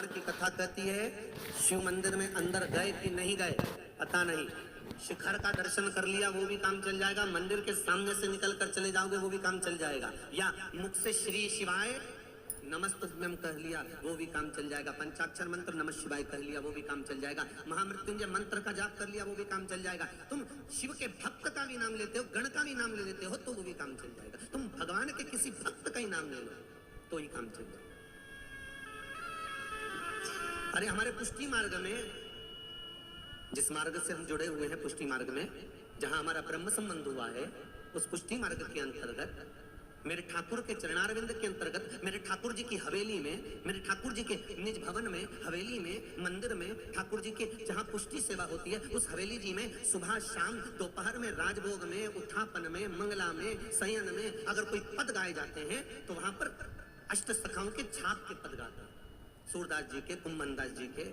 की कथा कहती है शिव मंदिर में अंदर गए कि नहीं गए पता नहीं, शिखर का दर्शन कर लिया वो भी काम चल जाएगा, मंदिर के सामने से निकल कर चले जाओगे वो भी काम चल जाएगा, या मुख से श्री शिवाय नमस्तुभ्यम कह लिया वो भी काम चल जाएगा, पंचाक्षर मंत्र नमः शिवाय कह लिया वो भी काम चल जाएगा, महामृत्युंजय मंत्र का जाप कर लिया वो भी काम चल जाएगा, तुम शिव के भक्त का भी नाम लेते हो, गण का भी नाम ले लेते हो तो वो भी काम चल जाएगा, तुम भगवान के किसी भक्त का ही नाम ले लो तो ही काम चल जाएगा। अरे हमारे पुष्टि मार्ग में, जिस मार्ग से हम जुड़े हुए हैं पुष्टि मार्ग में, जहां हमारा ब्रह्म संबंध हुआ है, उस पुष्टि मार्ग के अंतर्गत मेरे ठाकुर के चरणारविंद के अंतर्गत, मेरे ठाकुर जी की हवेली में, मेरे ठाकुर जी के निज भवन में, हवेली में, मंदिर में, ठाकुर जी के जहां पुष्टि सेवा होती है उस हवेली जी में सुबह शाम दोपहर में, राजभोग में, उत्थापन में, मंगला में, शयन में अगर कोई पद गाए जाते हैं तो वहां पर अष्ट सखाओं के छाप के पद गाते हैं, सूरदास जी के, कुम्भनदास जी के।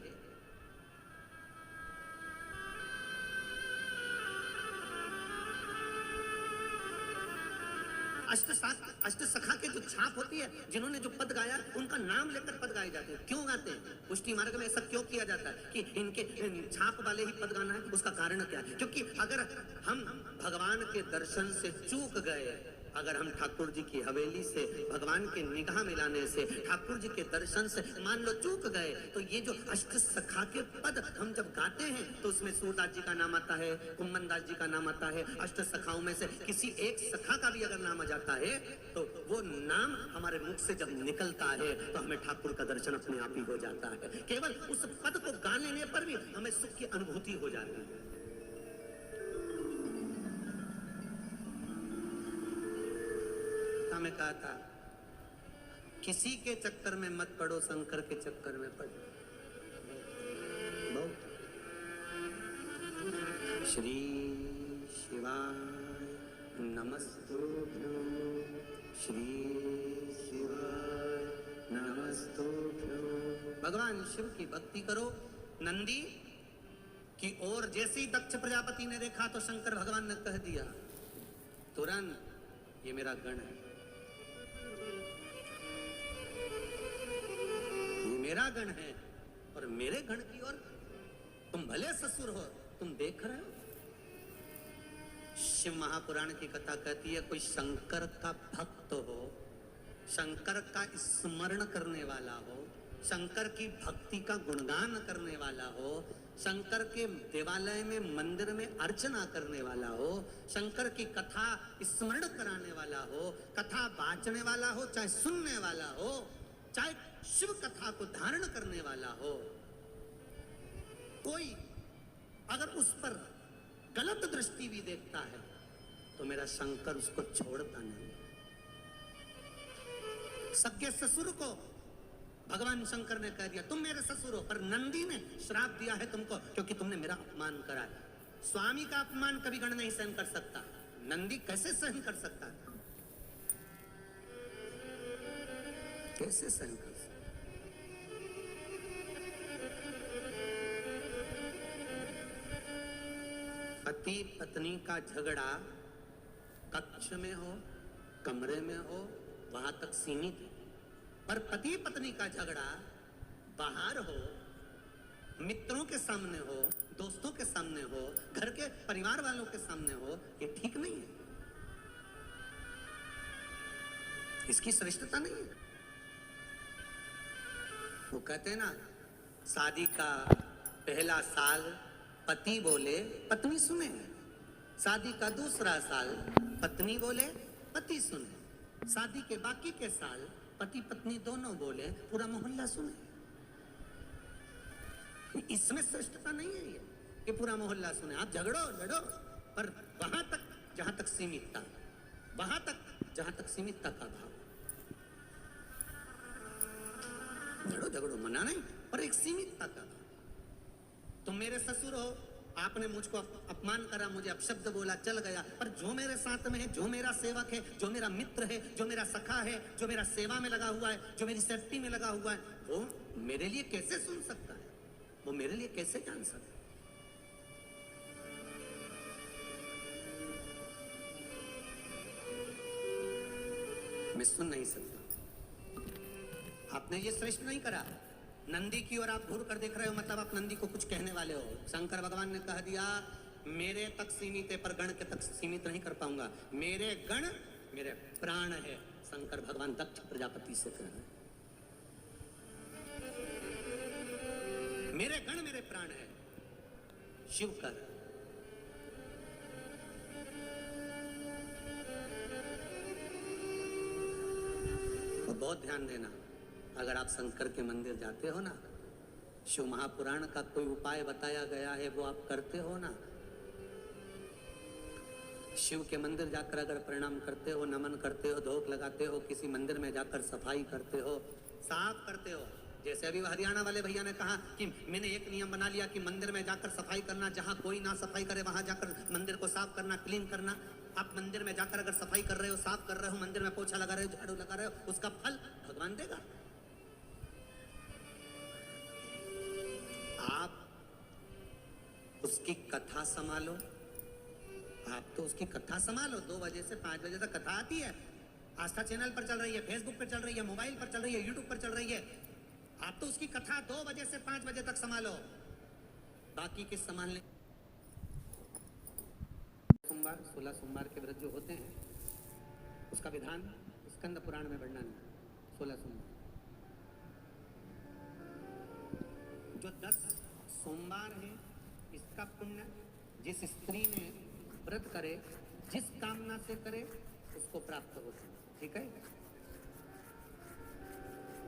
अष्ट सखा के जो छाप होती है, जिन्होंने जो पद गाया उनका नाम लेकर पद गाए जाते हैं। क्यों गाते हैं? पुष्टि मार्ग में ऐसा क्यों किया जाता है कि इनके छाप वाले ही पद गाना है? उसका कारण क्या है? क्योंकि अगर हम भगवान के दर्शन से चूक गए, अगर हम ठाकुर जी की हवेली से भगवान के निगाह मिलाने से, ठाकुर जी के दर्शन से मान लो चूक गए, तो ये जो अष्ट सखा के पद हम जब गाते हैं तो उसमें सूरदास जी का नाम आता है, कुम्भनदास जी का नाम आता है, अष्ट सखाओं में से किसी एक सखा का भी अगर नाम आ जाता है तो वो नाम हमारे मुख से जब निकलता है तो हमें ठाकुर का दर्शन अपने आप ही हो जाता है। केवल उस पद को गा लेने पर भी हमें सुख की अनुभूति हो जाती है। में कहा था किसी के चक्कर में मत पड़ो, शंकर के चक्कर में पड़ो। श्री शिवाय नमस्तुभ्यो, श्री शिवाय नमस्तुभ्यो। भगवान शिव की भक्ति करो। नंदी की ओर जैसे ही दक्ष प्रजापति ने देखा तो शंकर भगवान ने कह दिया तुरंत ये मेरा गण है, मेरा गण है, और मेरे गण की ओर तुम भले ससुर हो, तुम देख रहे हो। शिव महापुराण की कथा कहती है कोई शंकर का भक्त हो, शंकर का स्मरण करने वाला हो, शंकर की भक्ति का गुणगान करने वाला हो, शंकर के देवालय में मंदिर में अर्चना करने वाला हो, शंकर की कथा स्मरण कराने वाला हो, कथा बांचने वाला हो, चाहे सुनने वाला हो, चाहे शिव कथा को धारण करने वाला हो, कोई अगर उस पर गलत दृष्टि भी देखता है तो मेरा शंकर उसको छोड़ता नहीं। सगे ससुर को भगवान शंकर ने कह दिया तुम मेरे ससुर हो, पर नंदी ने श्राप दिया है तुमको क्योंकि तुमने मेरा अपमान करा है। स्वामी का अपमान कभी गण नहीं सहन कर सकता, नंदी कैसे सहन कर सकता है? कैसे सहन कर सकता? पति पत्नी का झगड़ा कक्ष में हो, कमरे में हो, वहां तक सीमित है, पर पति पत्नी का झगड़ा बाहर हो, मित्रों के सामने हो, दोस्तों के सामने हो, घर के परिवार वालों के सामने हो, ये ठीक नहीं है, इसकी श्रेष्ठता नहीं है। वो कहते हैं ना, शादी का पहला साल पति बोले पत्नी सुने, शादी का दूसरा साल पत्नी बोले पति सुने, शादी के बाकी के साल पति पत्नी दोनों बोले पूरा मोहल्ला सुने। इसमें श्रेष्ठता नहीं है ये कि पूरा मोहल्ला सुने। आप झगड़ो लड़ो, पर वहां तक जहां तक सीमितता, वहां तक जहां तक सीमितता का भाव। लड़ो झगड़ो मना नहीं, पर एक सीमितता का भाव। तुम मेरे ससुर हो, आपने मुझको अपमान करा, मुझे अपशब्द बोला, चल गया, पर जो मेरे साथ में है, जो मेरा सेवक है, जो मेरा मित्र है, जो मेरा सखा है, जो मेरा सेवा में लगा हुआ है, जो मेरी सेफ्टी में लगा हुआ है, वो मेरे लिए कैसे सुन सकता है? वो मेरे लिए कैसे जान सकता है? मैं सुन नहीं सकता। आपने ये श्रेष्ठ नहीं करा, नंदी की ओर आप घूर कर देख रहे हो, मतलब आप नंदी को कुछ कहने वाले हो। शंकर भगवान ने कह दिया मेरे तक सीमित है, पर गण के तक सीमित नहीं कर पाऊंगा। मेरे गण मेरे प्राण है, शंकर भगवान दक्ष प्रजापति से कह रहे हैं। मेरे गण मेरे प्राण है, शिव कर। तो बहुत ध्यान देना, अगर आप शंकर के मंदिर जाते हो ना, शिव महापुराण का कोई उपाय बताया गया है वो आप करते हो ना, शिव के मंदिर जाकर अगर प्रणाम करते हो, नमन करते हो, धूप लगाते हो, किसी मंदिर में जाकर सफाई करते हो, साफ करते हो। जैसे अभी हरियाणा वाले भैया ने कहा कि मैंने एक नियम बना लिया कि मंदिर में जाकर सफाई करना, जहां कोई ना सफाई करे वहां जाकर मंदिर को साफ करना, क्लीन करना। आप मंदिर में जाकर अगर सफाई कर रहे हो, साफ कर रहे हो, मंदिर में पोछा लगा रहे हो, झाड़ू लगा रहे हो, उसका फल भगवान देगा। आप उसकी कथा संभालो, आप तो उसकी कथा संभालो। 2 बजे से 5 बजे तक कथा आती है, आस्था चैनल पर चल रही है, फेसबुक पर चल रही है, मोबाइल पर चल रही है, यूट्यूब पर चल रही है। आप तो उसकी कथा 2 बजे से 5 बजे तक संभालो, बाकी किस संभालने। सोमवार 16 सोमवार के व्रत जो होते हैं उसका विधान स्कंद पुराण में वर्णन है। 16 सोमवार जो 10 सोमवार है, इसका पुण्य जिस स्त्री ने व्रत करे, जिस कामना से करे, उसको प्राप्त होता है। ठीक है।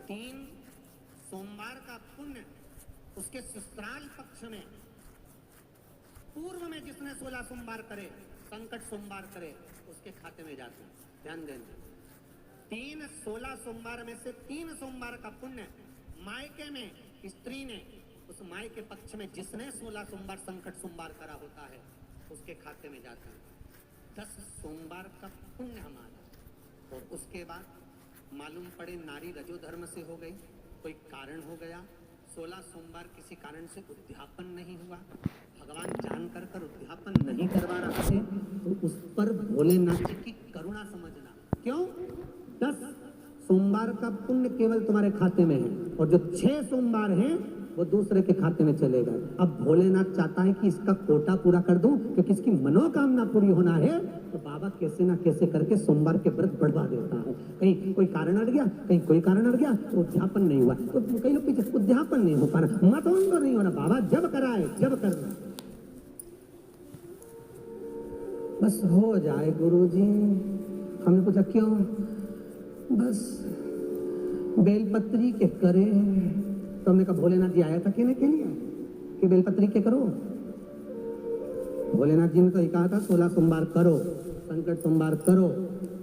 3 सोमवार का पुण्य उसके ससुराल पक्ष में, पूर्व में जिसने 16 सोमवार करे, संकट सोमवार करे, उसके खाते में जाते हैं। ध्यान देना, 3 16 सोमवार में से 3 सोमवार का पुण्य मायके में स्त्री ने, उस मायके पक्ष में जिसने 16 सोमवार संकट सोमवार करा होता है, उसके खाते में जाता है। 10 सोमवार का पुण्य हमारा। और उसके बाद मालूम पड़े नारी रजोधर्म से हो गई, कोई कारण हो गया, 16 सोमवार किसी कारण से उद्यापन नहीं हुआ, भगवान जान कर उद्यापन नहीं करवा रहा है, तो उस पर भोलेनाथ की करुणा समझना। क्यों? 10 सोमवार का पुण्य केवल तुम्हारे खाते में है, और जो 6 सोमवार हैं वो दूसरे के खाते में चलेगा। अब भोलेनाथ चाहता है कि इसका कोटा पूरा कर दूं, क्योंकि इसकी मनोकामना पूरी होना है, तो बाबा कैसे ना कैसे करके सोमवार के व्रत बढ़वा देता है। कहीं कोई कारण अड़ गया, कहीं कोई कारण अड़ गया, तो उद्यापन नहीं हुआ, तो कई लोग पीछे उद्यापन नहीं हो पा रहा, मतों नहीं हो रहा। बाबा जब कराए, जब करना, बस हो जाए गुरुजी। हमने पूछा क्यों? बस बेलपत्री के करे। तो हमने कहा भोलेनाथ जी आया था कहने के लिए कि बेलपत्री के करो? भोलेनाथ जी ने तो कहा था 16 सोमवार करो, संकट सोमवार करो,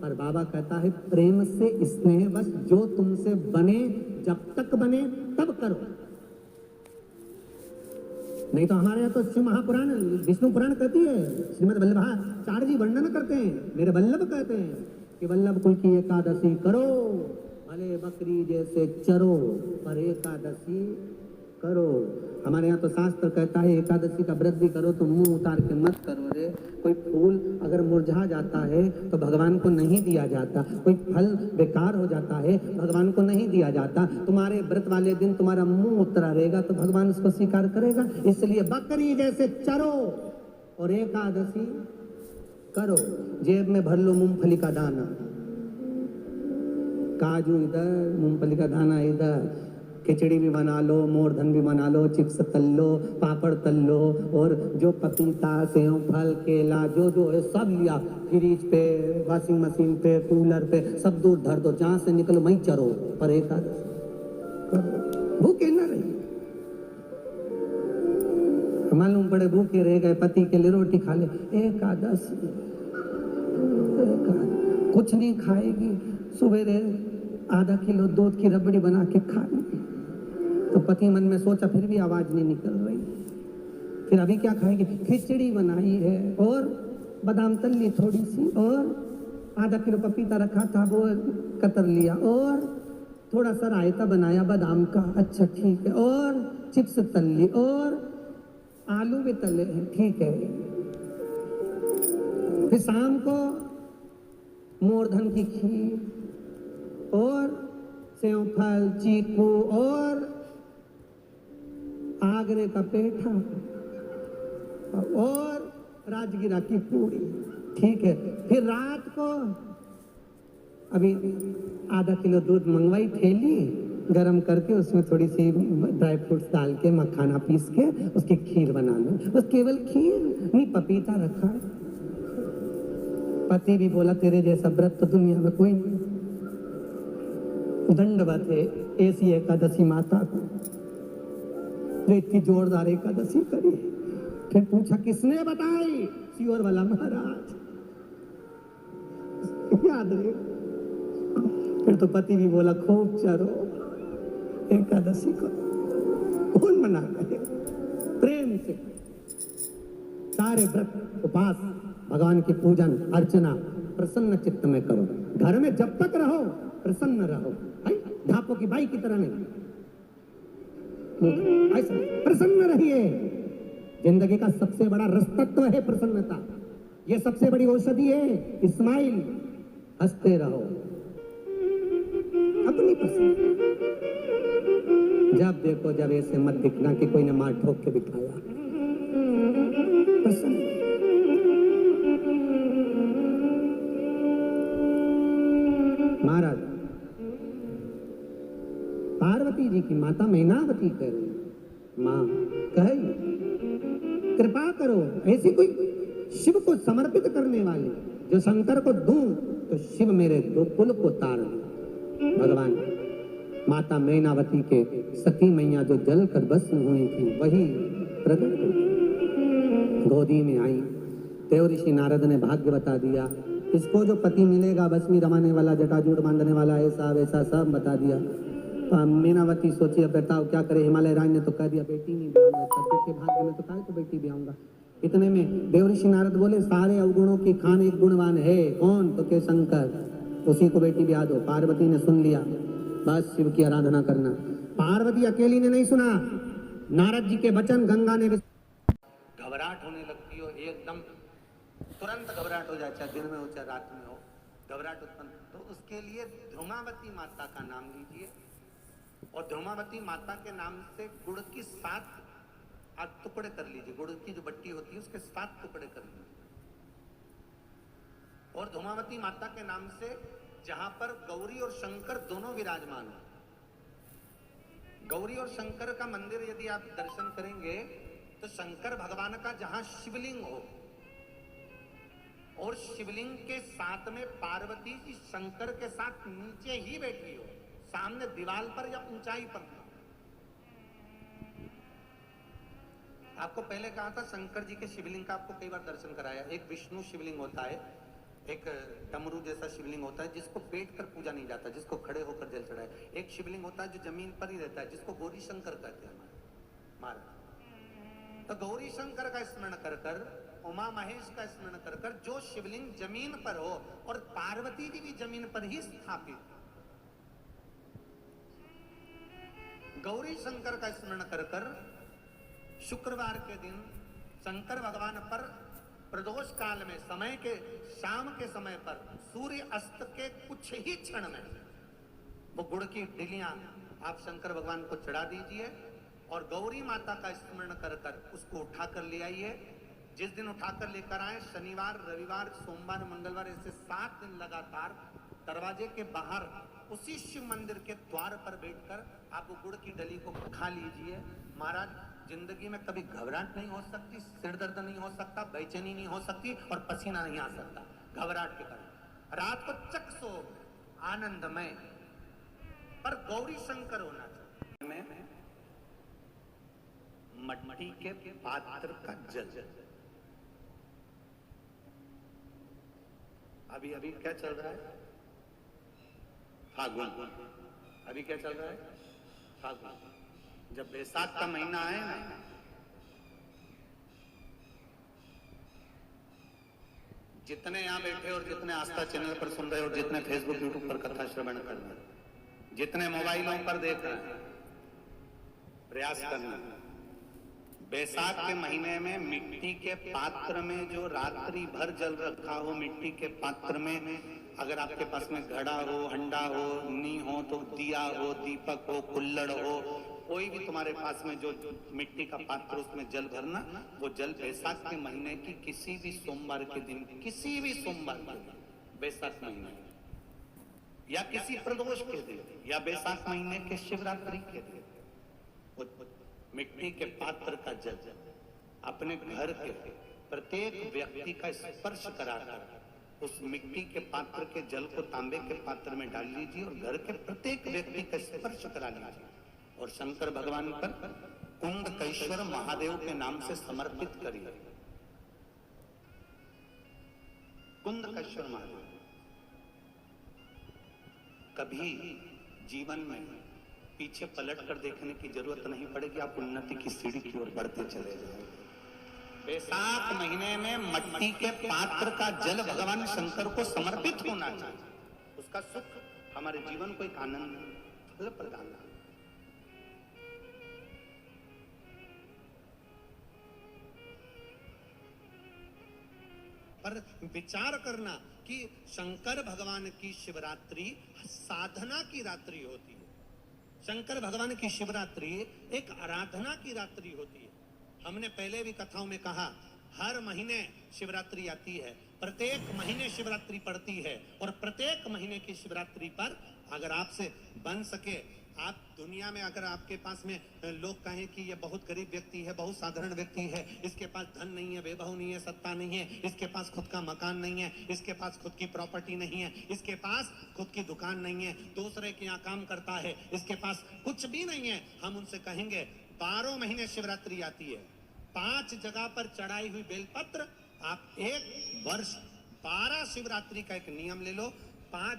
पर बाबा कहता है प्रेम से, स्नेह बस, जो तुमसे बने, जब तक बने तब करो। नहीं तो हमारे यहाँ तो शिव महापुराण, विष्णु पुराण कहती है, श्रीमद वल्लभाचार्य जी वर्णन करते हैं, मेरे वल्लभ कहते हैं कि वल्लभ कुल की एकादशी करो, भले बकरी जैसे चरो, पर एकादशी करो। हमारे यहाँ तो शास्त्र कहता है एकादशी का व्रत भी करो तो मुंह उतार के मत करो रे। कोई फूल अगर मुरझा जाता है तो भगवान को नहीं दिया जाता, कोई फल बेकार हो जाता है भगवान को नहीं दिया जाता। तुम्हारे व्रत वाले दिन तुम्हारा मुंह उतरा रहेगा तो भगवान उसको स्वीकार करेगा। इसलिए बकरी जैसे चरो और एकादशी करो। जेब में भर लो मूंगफली का दाना, काजू इधर, मूंगफली का दाना इधर, खिचड़ी भी बना लो, मोरधन भी बना लो, चिप्स तल लो, पापड़ तल लो, और जो पपीता, सेव, फल, केला जो जो है सब लिया, फ्रिज पे, वॉशिंग मशीन पे, कूलर पे, सब दूर धर दो, जहाँ से निकलो वहीं चरो, पर एकादशी भूखे न रही। मालूम पड़े भूखे रह गए, पति के लिए रोटी खा ले, एकादशी कुछ नहीं खाएगी, सवेरे आधा किलो दूध की रबड़ी बना के खा ली। तो पति मन में सोचा फिर भी आवाज नहीं निकल रही, फिर अभी क्या खाएगी? खिचड़ी बनाई है और बादाम तल ली थोड़ी सी, और आधा किलो पपीता रखा था वो कतर लिया, और थोड़ा सा रायता बनाया बादाम का, अच्छा ठीक है, और चिप्स तल ली, और आलू भी तले हैं, ठीक है। फिर शाम को मोरधन की खीर और सेव फल, चीकू और आगरे का पेठा और राजगिरा की पूरी। ठीक है, फिर रात को अभी आधा किलो दूध मंगवाई, थैली गरम करके उसमें थोड़ी सी ड्राई फ्रूट्स डाल के मखाना पीस के उसकी खीर बना लो। बस केवल खीर नहीं, पपीता रखा है। पति भी बोला तेरे जैसा व्रत तो दुनिया में कोई नहीं। दंडवत है ऐसी एकादशी माता को, जो इतनी जोरदार एकादशी करी। फिर पूछा किसने बताई? सियोर वाला महाराज, याद रहे। फिर तो पति भी बोला खूब चलो एकादशी को। कौन मना करे? प्रेम से सारे व्रत उपास भगवान की पूजन अर्चना प्रसन्न चित्त में करो। घर में जब तक रहो प्रसन्न रहो, ढापों की बाई की तरह नहीं, ऐसा प्रसन्न रहिए। जिंदगी का सबसे बड़ा रस तत्व है प्रसन्नता। ये सबसे बड़ी औषधि है। स्माइल, हंसते रहो, अपनी प्रसन्न। जब देखो जब ऐसे मत दिखना कि कोई ने मार ठोक के दिखाया। प्रसन्न। महाराज पार्वती जी की माता मैनावती कह रही, मां कहे कृपा करो ऐसी कोई शिव को समर्पित करने वाली, जो शंकर को दूं तो शिव मेरे दो कुल को तार दे। भगवान माता मैनावती के सती मैया जो जल कर भस्म हुई थी वही प्रकट गोदी में आई। देव ऋषि नारद ने भाग्य बता दिया, इसको जो पति मिलेगा भस्मी रमाने वाला, जटाजूट बांधने वाला, ऐसा वैसा सब बता दिया। मीनावती सोची अब बताओ क्या करे। हिमालय राज ने तो कह दिया बेटी नहीं ब्याऊंगा, के भाग्य में तो कहा तो बेटी ब्याऊंगा। इतने में देव ऋषि नारद बोले सारे अवगुणों की खान एक गुणवान है, कौन? तो के शंकर, उसी को बेटी ब्याह दो। पार्वती ने सुन लिया, बस शिव की आराधना करना। पार्वती अकेली ने नहीं सुना, नारद जी के वचन गंगा ने। घबराहट होने लगती हो एकदम, तुरंत घबराहट हो जाए, चाहे दिन में हो चाहे रात में हो, घबराहट उत्पन्न। तो उसके लिए धूमावती माता का नाम लीजिए और धूमावती माता के नाम से गुड़ की 7 टुकड़े कर लीजिए। गुड़ की जो बट्टी होती है उसके 7 टुकड़े कर लीजिए। और धूमावती माता के नाम से जहां पर गौरी और शंकर दोनों विराजमान हो, गौरी और शंकर का मंदिर यदि आप दर्शन करेंगे तो शंकर भगवान का जहां शिवलिंग हो और शिवलिंग के साथ में पार्वती जी शंकर के साथ नीचे ही बैठी हो, सामने दीवार पर या ऊंचाई पर। आपको पहले कहा था शंकर जी के शिवलिंग का आपको कई बार दर्शन कराया। एक विष्णु शिवलिंग होता है, एक डमरू जैसा शिवलिंग होता है जिसको बैठ कर पूजा नहीं जाता, जिसको खड़े होकर जल चढ़ाए। एक शिवलिंग होता है जो जमीन पर ही रहता है, जिसको गौरी शंकर कहते हैं हमारे। तो गौरी शंकर का स्मरण कर कर, उमा महेश का स्मरण कर कर, जो शिवलिंग जमीन पर हो और पार्वती जी भी जमीन पर ही स्थापित, गौरी शंकर का स्मरण कर कर शुक्रवार के दिन शंकर भगवान पर प्रदोष काल में समय के शाम के समय पर सूर्य अस्त के कुछ ही क्षण में वो गुड़ की डिलियां आप शंकर भगवान को चढ़ा दीजिए और गौरी माता का स्मरण कर कर उसको उठाकर ले आइए। जिस दिन उठाकर लेकर आए, शनिवार रविवार सोमवार मंगलवार ऐसे 7 दिन लगातार दरवाजे के बाहर उसी शिव मंदिर के द्वार पर बैठकर आप वो गुड़ की डली को खा लीजिए। महाराज जिंदगी में कभी घबराहट नहीं हो सकती, सिर दर्द नहीं हो सकता, बेचैनी नहीं हो सकती और पसीना नहीं आ सकता घबराहट के कारण। रात को चक सो आनंदमय, पर गौरी शंकर होना चाहिए। मट्टी के पात्र का जल। अभी अभी क्या चल रहा है? फागुन। अभी क्या चल रहा है? फागुन। जब बैसाख का महीना आए ना, जितने यहाँ बैठे और जितने आस्था चैनल पर सुन रहे और जितने फेसबुक यूट्यूब पर कथा श्रवण कर रहे, जितने मोबाइलों पर देख रहे हैं, प्रयास करना बैसाख के महीने में मिट्टी के पात्र में जो रात्रि भर जल रखा हो, मिट्टी के पात्र में अगर आपके पास में घड़ा हो, हंडा हो, नी हो तो दिया हो, दीपक हो, कुल्लड़ हो, कोई भी तुम्हारे पास में जो मिट्टी का पात्र उसमें जल भरना, वो जल बैसाख के महीने की किसी भी सोमवार के दिन, किसी भी सोमवार के दिन, बैसाख महीने या किसी प्रदोष के दिन या बैसाख महीने के शिवरात्रि के दिन, वो मिट्टी के पात्र का जल अपने घर के प्रत्येक व्यक्ति का स्पर्श कराकर उस मिट्टी के पात्र के जल को तांबे के पात्र में डाल लीजिए और घर के प्रत्येक व्यक्ति का स्पर्श करा लीजिए और शंकर भगवान पर कुंडकेश्वर महादेव के नाम से समर्पित करिए। कुंडकेश्वर महादेव। कभी जीवन में पीछे पलट कर देखने की जरूरत नहीं पड़ेगी, आप उन्नति की सीढ़ी की ओर बढ़ते चले जाएंगे। बैसाख महीने में मट्टी के पात्र का जल भगवान शंकर को समर्पित होना चाहिए, उसका सुख हमारे जीवन को एक आनंद फल प्रदान। पर विचार करना कि शंकर भगवान की शिवरात्रि साधना की रात्रि होती है। शंकर भगवान की शिवरात्रि एक आराधना की रात्रि होती है। हमने पहले भी कथाओं में कहा, हर महीने शिवरात्रि आती है, प्रत्येक महीने शिवरात्रि पड़ती है और प्रत्येक महीने की शिवरात्रि पर अगर आपसे बन सके, आप दुनिया में अगर आपके पास में लोग कहें कि ये बहुत गरीब व्यक्ति है, बहुत साधारण व्यक्ति है, इसके पास धन नहीं है, वैभव नहीं है, सत्ता नहीं है, इसके पास खुद का मकान नहीं है, इसके पास खुद की प्रॉपर्टी नहीं है, इसके पास खुद की दुकान नहीं है, दूसरे के यहाँ काम करता है, इसके पास कुछ भी नहीं है, हम उनसे कहेंगे 12 महीने शिवरात्रि आती है, 5 जगह पर चढ़ाई हुई बेलपत्र, आप एक वर्ष 12 शिवरात्रि का एक नियम ले लो, 5